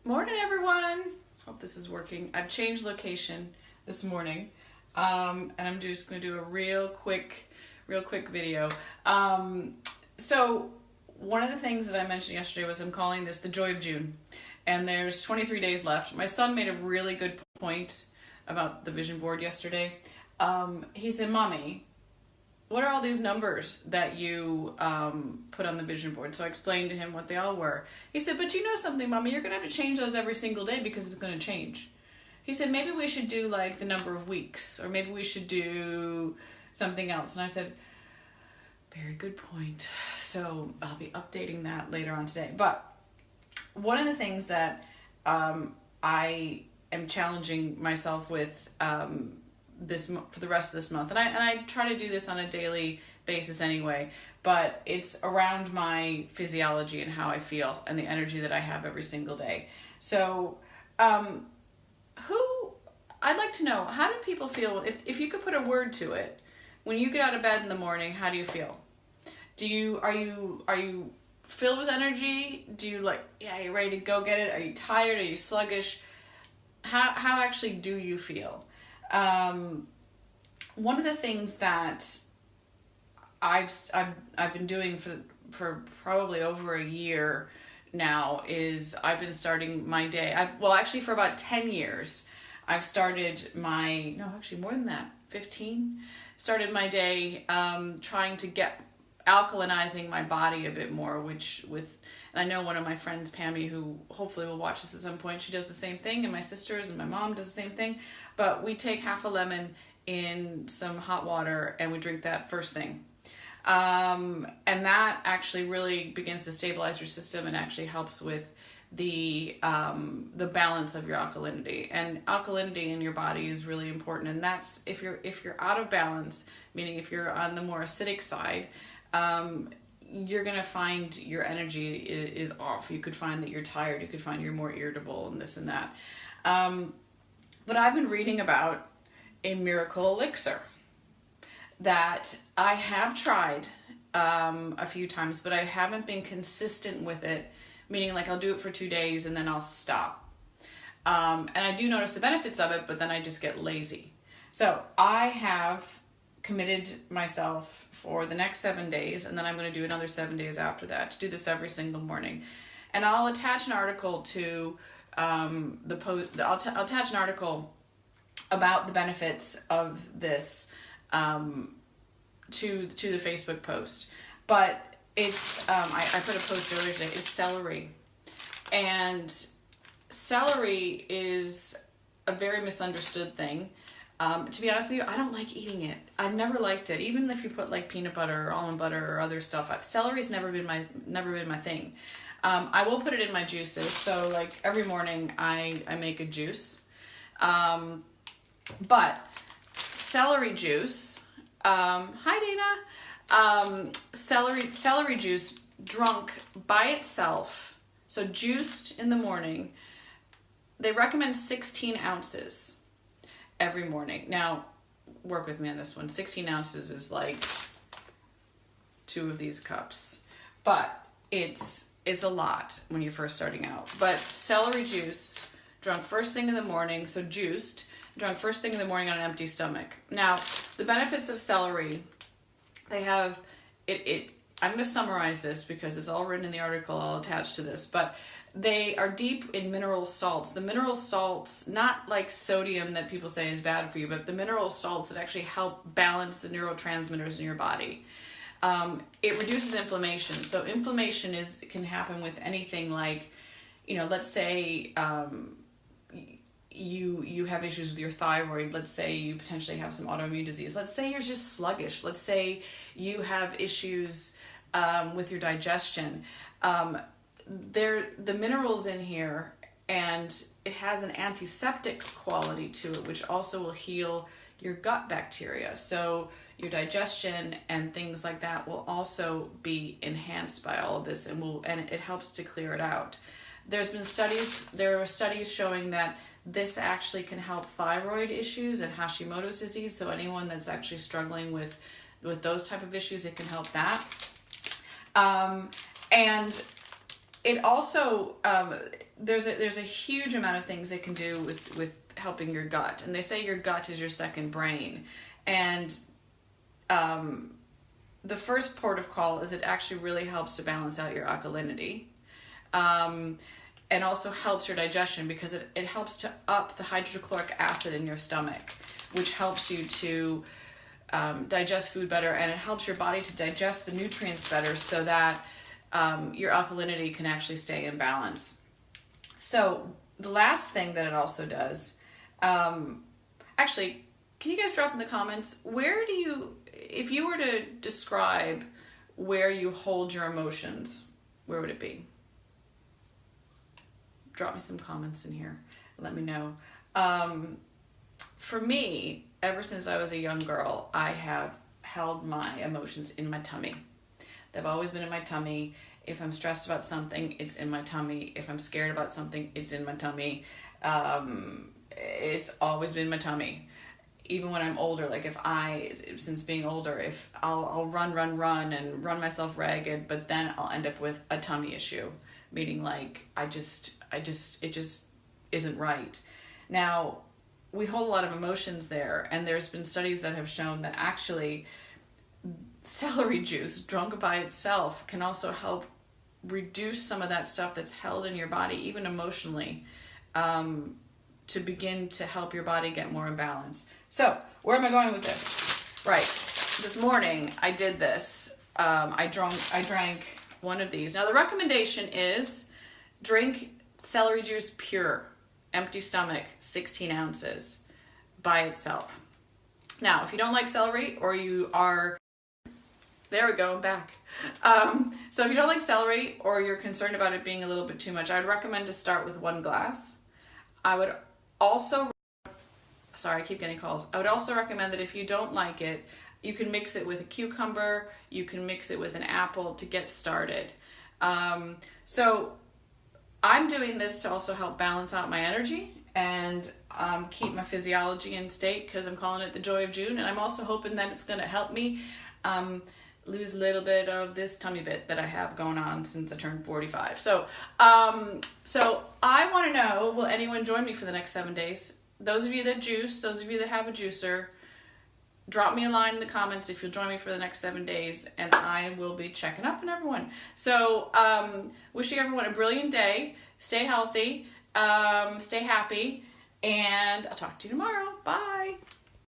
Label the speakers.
Speaker 1: Morning, everyone. Hope this is working. I've changed location this morning, and I'm just going to do a real quick video. So one of the things that I mentioned yesterday was I'm calling this the Joy of June, and there's 23 days left. My son made a really good point about the vision board yesterday. He said, "Mommy, what are all these numbers that you put on the vision board?" So I explained to him what they all were. He said, "But you know something, Mommy, you're going to have to change those every single day because it's going to change." He said, "Maybe we should do like the number of weeks, or maybe we should do something else." And I said, "Very good point." So I'll be updating that later on today. But one of the things that I am challenging myself with for the rest of this month, and I try to do this on a daily basis anyway, but it's around my physiology and how I feel and the energy that I have every single day. So I'd like to know, how do people feel if you could put a word to it? When you get out of bed in the morning, how do you feel? Are you filled with energy? Do you you're ready to go get it? Are you tired? Are you sluggish? How actually do you feel? One of the things that I've been doing for probably over a year now is I've been starting my day. Actually for about 10 years, I've started more than that, 15, started my day trying to get alkalinizing my body a bit more, and I know one of my friends, Pammy, who hopefully will watch this at some point, she does the same thing, and my sisters and my mom does the same thing. But we take half a lemon in some hot water and we drink that first thing. And that actually really begins to stabilize your system and actually helps with the balance of your alkalinity. And alkalinity in your body is really important. And that's if you're out of balance, meaning if you're on the more acidic side, you're going to find your energy is off. You could find that you're tired. You could find you're more irritable and this and that. But I've been reading about a miracle elixir that I have tried a few times, but I haven't been consistent with it, meaning I'll do it for 2 days and then I'll stop. And I do notice the benefits of it, but then I just get lazy. So I have committed myself for the next 7 days, and then I'm going to do another 7 days after that to do this every single morning. And I'll attach an article to the post. I'll attach an article about the benefits of this to the Facebook post. But it's I put a post earlier today. It's celery, and celery is a very misunderstood thing. To be honest with you, I don't like eating it. I've never liked it, even if you put peanut butter or almond butter or other stuff. Celery's never been my thing. I will put it in my juices. So every morning I make a juice. But celery juice, hi Dana, celery juice drunk by itself, so juiced in the morning, they recommend 16 ounces every morning. Now, work with me on this one. 16 ounces is 2 of these cups, but it's a lot when you're first starting out. But celery juice drunk first thing in the morning, so juiced, drunk first thing in the morning on an empty stomach. Now, the benefits of celery, they have it. I'm going to summarize this because it's all written in the article I'll attach to this, but they are deep in mineral salts. The mineral salts, not like sodium that people say is bad for you, but the mineral salts that actually help balance the neurotransmitters in your body. It reduces inflammation. So inflammation can happen with anything let's say you have issues with your thyroid. Let's say you potentially have some autoimmune disease. Let's say you're just sluggish. Let's say you have issues with your digestion. The minerals in here, and it has an antiseptic quality to it, which also will heal your gut bacteria. So your digestion and things like that will also be enhanced by all of this, and it helps to clear it out. There are studies showing that this actually can help thyroid issues and Hashimoto's disease. So anyone that's actually struggling with those type of issues, it can help that. And it also, there's a huge amount of things it can do with helping your gut. And they say your gut is your second brain. And the first port of call is it actually really helps to balance out your alkalinity. And also helps your digestion because it helps to up the hydrochloric acid in your stomach, which helps you to digest food better, and it helps your body to digest the nutrients better so that your alkalinity can actually stay in balance. So the last thing that it also does, actually, can you guys drop in the comments, where do you, if you were to describe where you hold your emotions, where would it be? Drop me some comments in here. Let me know. For me, ever since I was a young girl, I have held my emotions in my tummy. They've always been in my tummy. If I'm stressed about something, it's in my tummy. If I'm scared about something, it's in my tummy. It's always been my tummy. Even when I'm older, like since being older, if I'll run and run myself ragged, but then I'll end up with a tummy issue. Meaning like, it just isn't right. Now, we hold a lot of emotions there, and there's been studies that have shown that actually celery juice, drunk by itself, can also help reduce some of that stuff that's held in your body, even emotionally, to begin to help your body get more in balance. So, where am I going with this? Right, this morning I did this. I drank one of these. Now the recommendation is drink celery juice pure, empty stomach, 16 ounces by itself. Now, if you don't like celery, or you are, there we go, I'm back. So if you don't like celery, or you're concerned about it being a little bit too much, I would recommend to start with 1 glass. I would also, sorry, I keep getting calls. I would also recommend that if you don't like it, you can mix it with a cucumber, you can mix it with an apple to get started. So I'm doing this to also help balance out my energy and keep my physiology in state, because I'm calling it the joy of June. And I'm also hoping that it's going to help me lose a little bit of this tummy bit that I have going on since I turned 45. So I want to know, will anyone join me for the next 7 days? Those of you that juice, those of you that have a juicer, drop me a line in the comments if you'll join me for the next 7 days, and I will be checking up on everyone. So wishing everyone a brilliant day. Stay healthy, stay happy, and I'll talk to you tomorrow. Bye.